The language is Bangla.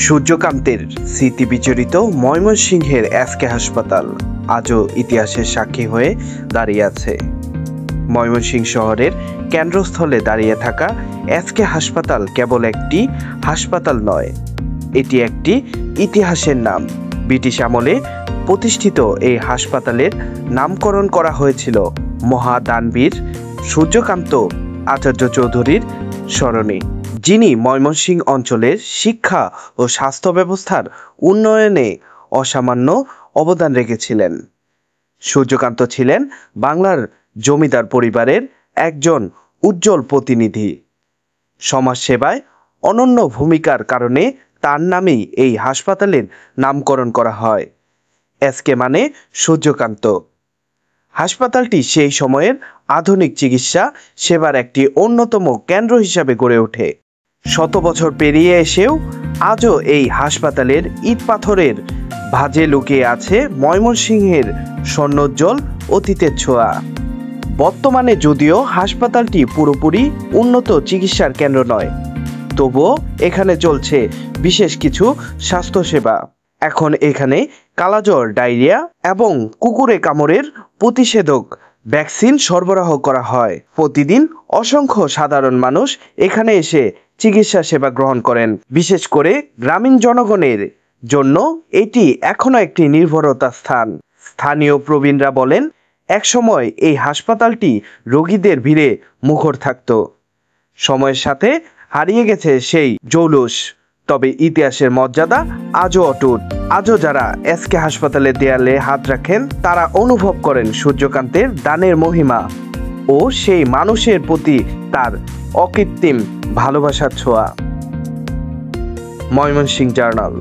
সূর্যকান্তের স্মৃতি বিজড়িত ময়মনসিংহের এসকে হাসপাতাল আজও ইতিহাসের সাক্ষী হয়ে দাঁড়িয়ে আছে। ময়মনসিংহ শহরের কেন্দ্রস্থলে দাঁড়িয়ে থাকা এসকে হাসপাতাল কেবল একটি হাসপাতাল নয়, এটি একটি ইতিহাসের নাম। ব্রিটিশ আমলে প্রতিষ্ঠিত এই হাসপাতালের নামকরণ করা হয়েছিল মহাদানবীর সূর্যকান্ত আচার্য চৌধুরীর স্মরণে, যিনি ময়মনসিংহ অঞ্চলের শিক্ষা ও স্বাস্থ্য ব্যবস্থার উন্নয়নে অসামান্য অবদান রেখেছিলেন। সূর্যকান্ত ছিলেন বাংলার জমিদার পরিবারের একজন উজ্জ্বল প্রতিনিধি। সমাজসেবায় অনন্য ভূমিকার কারণে তার নামেই এই হাসপাতালের নামকরণ করা হয়। এসকে মানে সূর্যকান্ত। হাসপাতালটি সেই সময়ের আধুনিক চিকিৎসা সেবার একটি অন্যতম কেন্দ্র হিসাবে গড়ে ওঠে। শত বছর পেরিয়ে এসেও আজও এই হাসপাতালের ইট পাথরের ভাঁজে লুকিয়ে আছে ময়মনসিংহের স্বর্ণোজ্জ্বল অতীতের ছোঁয়া। বর্তমানে যদিও হাসপাতালটি পুরোপুরি উন্নত চিকিৎসার কেন্দ্র নয়, তবুও এখানে চলছে বিশেষ কিছু স্বাস্থ্যসেবা। এখন এখানে কালাজ্বর, ডায়রিয়া এবং কুকুরে কামড়ের প্রতিষেধক ভ্যাকসিন সরবরাহ করা হয়। প্রতিদিন অসংখ্য সাধারণ মানুষ এখানে এসে চিকিৎসা সেবা গ্রহণ করেন। বিশেষ করে গ্রামীণ জনগণের জন্য এটি এখনো একটি নির্ভরতার স্থান। স্থানীয় প্রবীণরা বলেন, একসময় এই হাসপাতালটি রোগীদের ভিড়ে মুখর থাকত। সময়ের সাথে হারিয়ে গেছে সেই জৌলুস, তবে ইতিহাসের মর্যাদা আজও অটুট। আজও যারা এসকে হাসপাতালের দেয়ালে হাত রাখেন তারা অনুভব করেন সূর্যকান্তের দানের মহিমা ও সেই মানুষের প্রতি তার অকৃত্রিম ভালোবাসার ছোঁয়া। ময়মনসিংহ জার্নাল।